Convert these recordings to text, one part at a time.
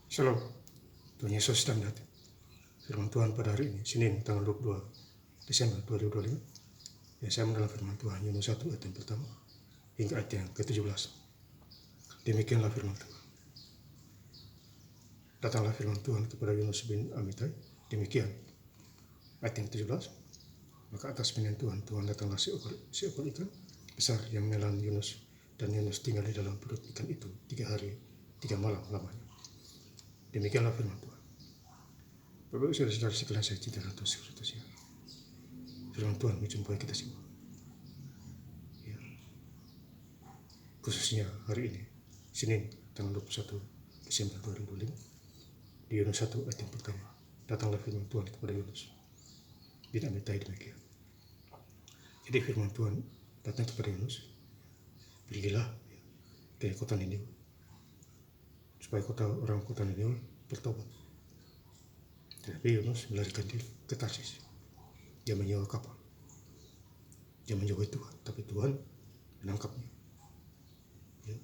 Shalom, Tuhan Yesus dan datang. Firman Tuhan pada hari ini, Senin, tanggal 22 Desember 2025. Ya, saya mendalam firman Tuhan, Yunus 1 ayat yang pertama hingga ayat yang ke-17. Demikianlah firman Tuhan. Datanglah firman Tuhan kepada Yunus bin Amitai. Demikian, ayat yang ke-17. Maka atas pilihan Tuhan datanglah seekor ikan besar yang menelan Yunus, dan Yunus tinggal di dalam perut ikan itu 3 hari 3 malam lamanya. Demikianlah firman Tuhan. Bapak saudara-saudara sekalian saya cinta dan kasih. Firman Tuhan menjumpai kita semua. Ya. Khususnya hari ini, Senin, tanggal 21 Desember 2025, di Yunus 1 ayat yang pertama, datanglah firman Tuhan kepada Yunus bin Amitai demikian. Jadi firman Tuhan datang kepada Yunus, pergilah ke kota Niniwe, supaya orang kota Niniwe bertobat. Tetapi Yunus melarikan diri ke Tarsis. Dia menyewa kapal. Dia menjauhi Tuhan, tapi Tuhan menangkapnya. Ya.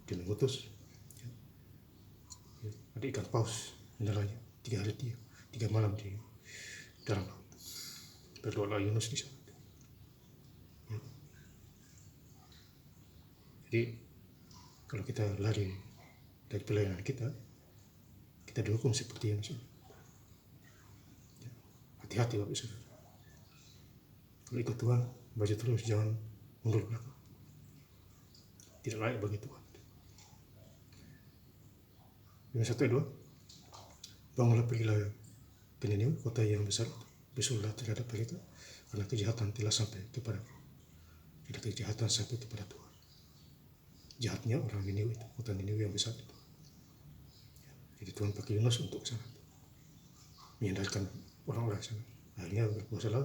Dia mengutus. Ya. Ya. Ada ikan paus menelannya 3 hari 3 malam di dalam laut. Berdoalah Yunus di sana. Ya. Jadi kalau kita lari dari pelayanan kita dihukum seperti Yunus. Ya. Hati-hati Bapak Saudara. Kalau ikut Tuhan, baca terus, jangan mundur belakang. Tidak layak bagi Tuhan. Yunus 1 ayat 2. Bangunlah, pergilah ke Niniwe, kota yang besar itu. Bersuruhlah terhadap mereka, karena kejahatan telah sampai kepadaku. Jadi kejahatan sampai kepada Tuhan. Jahatnya orang Niniwe itu, kota Niniwe yang besar itu. Jadi Tuhan pakai Yunus untuk sana, menyadarkan orang-orang sana. Akhirnya berpuasalah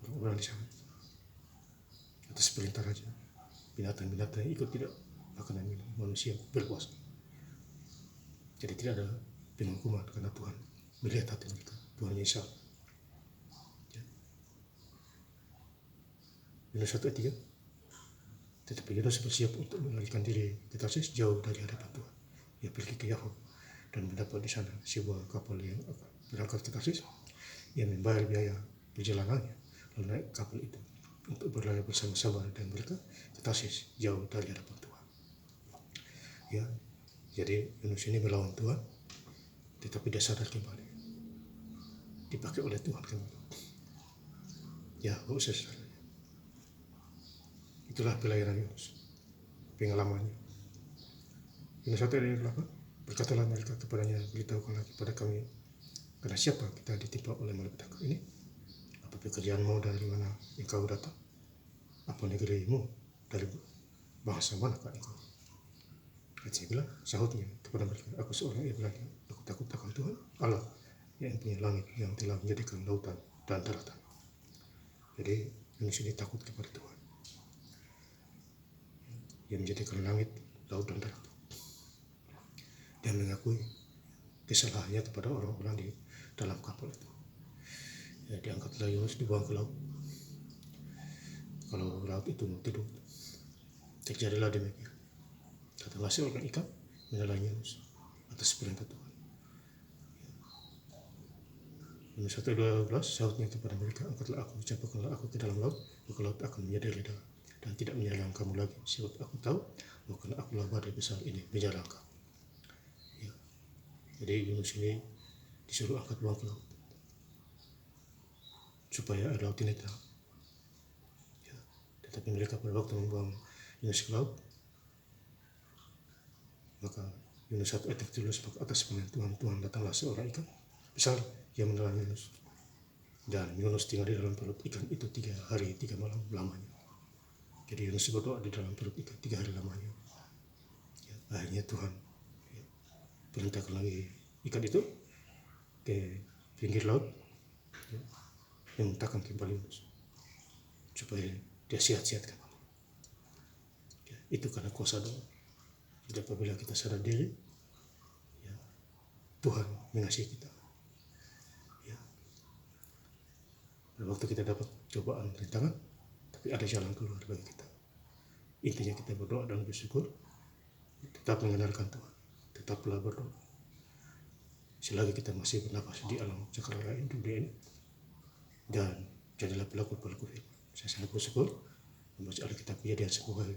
orang-orang di sana. Atas perintah raja, binatang-binatang ikut tidak makanan minum, manusia berpuasa. Jadi tidak ada penghukuman karena Tuhan melihat hati mereka. Tuhan Yesus. Ya. Yunus 1 ayat 3. Tetapi Yunus bersiap untuk melarikan diri ke Tarsis jauh dari hadapan Tuhan. Ia pergi ke Yahoo dan mendapat di sana sebuah kapal yang akan berangkat ke Tarsis. Ia membayar biaya perjalanannya, lalu naik kapal itu untuk berlayar bersama-sama dan mereka ke Tarsis jauh dari hadapan Tuhan. Ya, jadi Yunus ini melawan Tuhan, tetapi dia sadar kembali, dipakai oleh Tuhan kembali. Ya, saudara. Itulah pelayanan Yunus, pengalamannya. Yunus 1 ayat 8. Berkatalah mereka kepadanya, beritahukanlah kepada kami, karena siapa kita ditimpa oleh malapetaka ini? Apa pekerjaanmu, dari mana engkau datang? Apa negerimu, dari bangsa manakah engkau? Saya bilang, sahutnya kepada mereka, aku seorang Ibrani, aku takut akan Tuhan Allah yang punya langit, yang telah menjadikan lautan dan daratan. Jadi Yunus ini takut kepada Tuhan, yang menjadikan langit, laut dan darat. Dia mengakui kesalahannya kepada orang-orang di dalam kapal itu. Ya, diangkatlah Yunus, dibuang ke laut. Kalau laut itu mau tidur, terjadilah demikian. Datanglah seorang ikan menelan Yunus atas perintah Tuhan. Yunus 1:12, sahutnya kepada mereka, angkatlah aku, campakkanlah aku ke dalam laut, maka laut akan menjadi lidah dan tidak menyalang kamu lagi, sebab aku tahu bukan akulah badai besar ini menyalang kamu. Ya. Jadi Yunus ini disuruh angkat buang ke laut supaya air laut ini tenang. Ya. Tetapi mereka pada waktu membuang Yunus ke laut, maka Yunus 1 ayat 13, maka atas pilihan Tuhan datanglah seorang ikan besar yang menelan Yunus, dan Yunus tinggal di dalam perut ikan itu 3 hari 3 malam lamanya. Jadi Yunus berdoa di dalam perut ikan 3 hari lamanya. Ya, akhirnya Tuhan perintahkan lagi ikan itu ke pinggir laut, ya, yang memuntahkan kembali Yunus supaya dia sehat-sehat kembali. Ya, itu karena kuasa doa. Jadi apabila kita sadar diri, ya, Tuhan mengasihi kita. Ya. Pada waktu kita dapat cobaan, rintangan, tapi ada jalan keluar bagi kita. Intinya kita berdoa dan bersyukur, tetap mengandalkan Tuhan, tetaplah berdoa. selagi kita masih bernapas di alam cakrawala dunia ini, dan jadilah pelaku-pelaku firman. Saya sangat bersyukur membaca Alkitab Kejadian 10 hari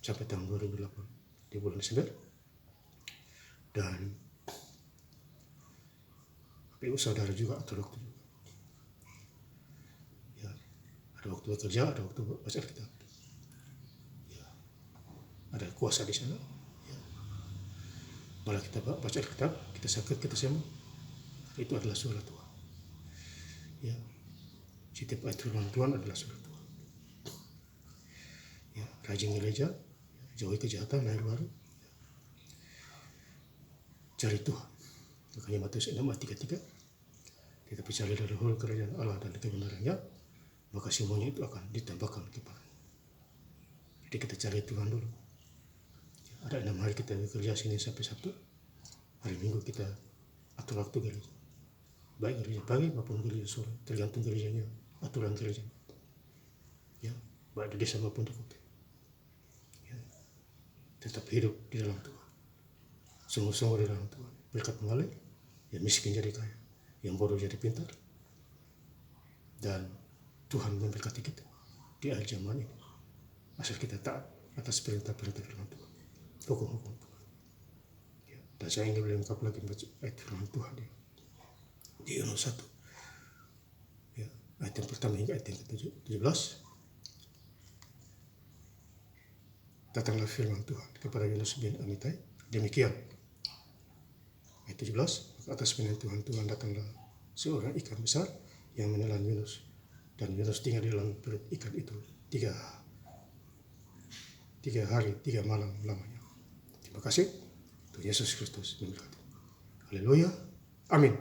sampai tahun 2008 di bulan Desember, dan PU saudara juga atur waktu juga. Ya, ada waktu bekerja, ada waktu baca Alkitab. Ya, ada kuasa di sana. Ya. Malah kita baca Alkitab, kita sakit, kita sembuh, itu adalah suara Tuhan. Ya, setiap ayat firman Tuhan adalah suara Tuhan. Ya, rajin gereja, jauhi kejahatan, lahir baru, cari Tuhan. Makanya Matius 6 ayat 33, tetapi carilah dahulu kerajaan Allah dan kebenarannya, maka semuanya itu akan ditambahkan kepadamu. Jadi kita cari Tuhan dulu. Ada 6 hari kita bekerja Senin sampai Sabtu. Hari Minggu kita atur waktu gereja, baik gereja pagi maupun gereja sore, tergantung gerejanya, aturan gereja. Ya, baik di desa maupun di kota. Ya, tetap hidup di dalam Tuhan, sungguh-sungguh di dalam Tuhan. Berkat mengalir, yang miskin jadi kaya, yang bodoh jadi pintar, dan Tuhan memberkati kita di akhir zaman ini, asal kita taat atas perintah-perintah firman Tuhan, hukum-hukum Tuhan. Ya, dan saya ingin melengkap lagi membaca ayat firman Tuhan di Yunus 1, ya, ayat yang pertama hingga ayat yang ke-17. Datanglah firman Tuhan kepada Yunus bin Amitai, demikian. Ayat 17, atas firman Tuhan datanglah seorang ikan besar yang menelan Yunus, dan Yunus tinggal di dalam perut ikan itu 3 hari 3 malam lamanya. Terima kasih. Tuhan Yesus Kristus memberkati. Haleluya. Amin.